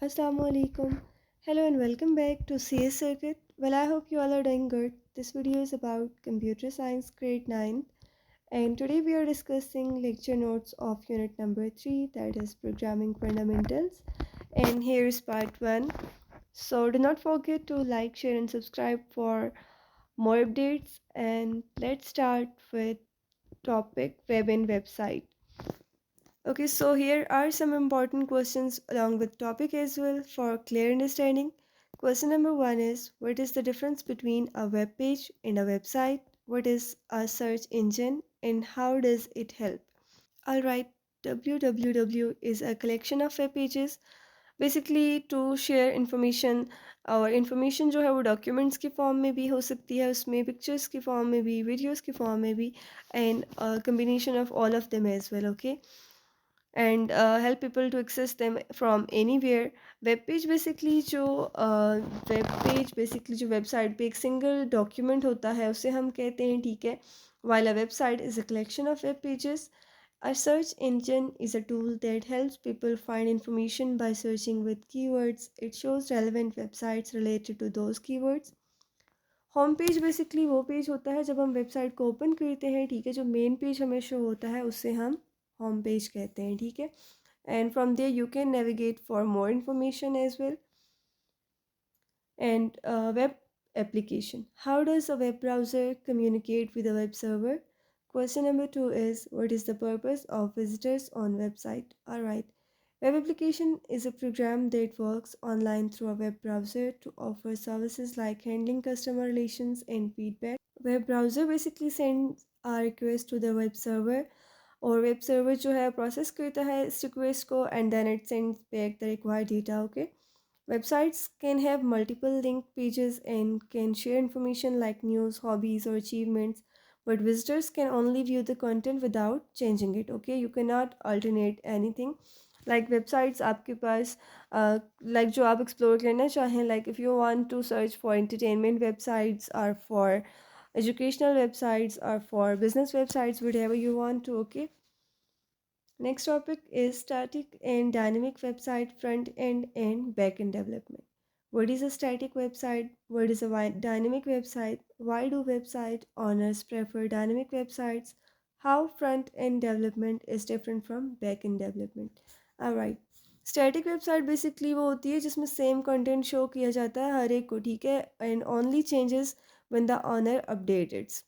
Assalamu alaikum. Hello and welcome back to CS Circuit. Well, I hope you all are doing good. This video is about Computer Science Grade 9, and today we are discussing lecture notes of unit number 3, that is Programming Fundamentals. And here is part 1. So do not forget to like, share and subscribe for more updates, and let's start with topic web and website. Okay, so here are some important questions along with topic as well for clear understanding. Question number 1 is, what is the difference between a web page and a website? What is a search engine and how does it help? Alright, www is a collection of web pages basically to share information, और information जो है वो documents की form में भी हो सकती है, उसमें पिक्चर्स की फॉर्म में भी, वीडियोस की फॉर्म में भी, and combination of all of them as well. Okay, and help people to access them from anywhere. Web page basically जो वेबसाइट पे एक सिंगल डॉक्यूमेंट होता है उसे हम कहते हैं, ठीक है. While a website is a collection of web pages. A search engine is a tool that helps people find information by searching with keywords. It shows relevant websites related to those keywords. Home page basically वो page होता है जब हम website को open करते हैं, ठीक है. जो मेन पेज हमें शो होता है उससे हम होम पेज कहते हैं, ठीक है. And from there you can navigate for more information as well. And web application. How does a web browser communicate with a web server? Question number 2 is, what is the purpose of visitors on website? Alright. Web application is a program that works online through a web browser to offer services like handling customer relations and feedback. Web browser basically sends a request to the web server, और web server जो है process करता है इस request को, and then it sends back the required data. Okay. Websites can have multiple link pages and can share information like news, hobbies, or achievements, but visitors can only view the content without changing it. Okay, you cannot alternate anything. Like websites, आपके पास like जो आप explore करना चाहें, like if you want to search for entertainment, websites are for educational, websites are for business websites, whatever you want to. Okay. Next topic is static and dynamic website front end and back end development. What is a static website? What is a dynamic website? Why do website owners prefer dynamic websites? How front end development is different from back end development. Alright. Static website basically वो होती है जिसमें same content show किया जाता है हर एक को, ठीक है, and only changes when the owner updates.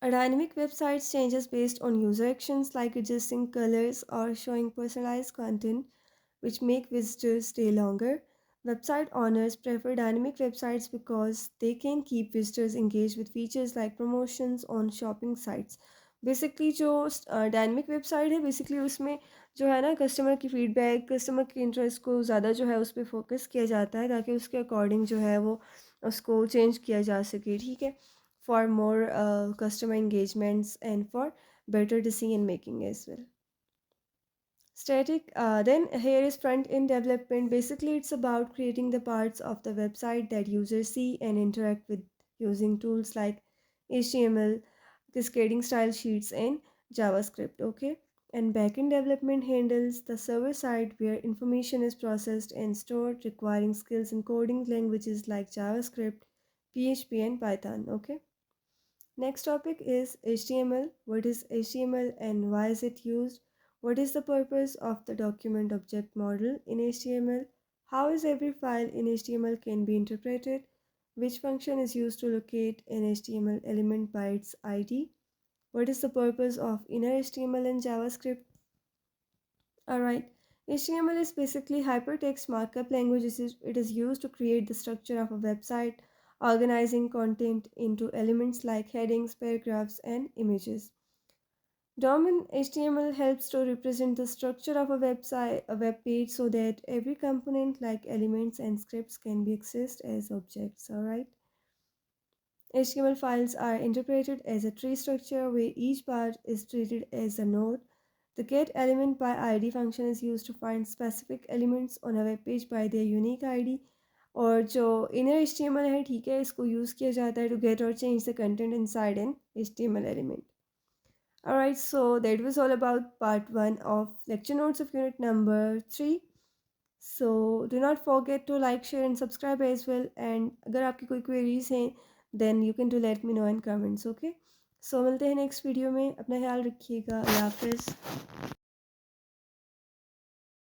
A dynamic website changes based on user actions like adjusting colors or showing personalized content, which make visitors stay longer. Website owners prefer dynamic websites because they can keep visitors engaged with features like promotions on shopping sites. Basically जो dynamic website है basically उसमें जो है ना customer की feedback, customer के interest को ज़्यादा जो है उस पर फोकस किया जाता है ताकि उसके अकॉर्डिंग जो है वो उसको चेंज किया जा सके, ठीक है, for more customer engagements and for better decision making as well. Static, then here is front end development. Basically, it's about creating the parts of the website that users see and interact with using tools like HTML, cascading style sheets, and JavaScript. Okay. And backend development handles the server side where information is processed and stored, requiring skills in coding languages like JavaScript, PHP, and Python. Okay. Next topic is HTML. What is HTML and why is it used? What is the purpose of the document object model in HTML? How is every file in HTML can be interpreted? Which function is used to locate an HTML element by its ID? What is the purpose of inner HTML in JavaScript? Alright, HTML is basically hypertext markup language. It is used to create the structure of a website, organizing content into elements like headings, paragraphs, and images. DOM in HTML helps to represent the structure of a web page so that every component like elements and scripts can be accessed as objects. Alright. HTML files are interpreted as a tree structure where each part is treated as a node. The getElementById function is used to find specific elements on a web page by their unique ID. और जो inner HTML है, ठीक है, इसको use किया जाता है to get or change the content inside an HTML element. Alright, so that was all about part 1 of lecture notes of unit number 3. So do not forget to like share and subscribe as well, and अगर आपकी कोई queries हैं then you can to let me know in comments. Okay, so मिलते हैं next video में, अपना ख्याल रखिएगा, अल्लाह हाफिज़।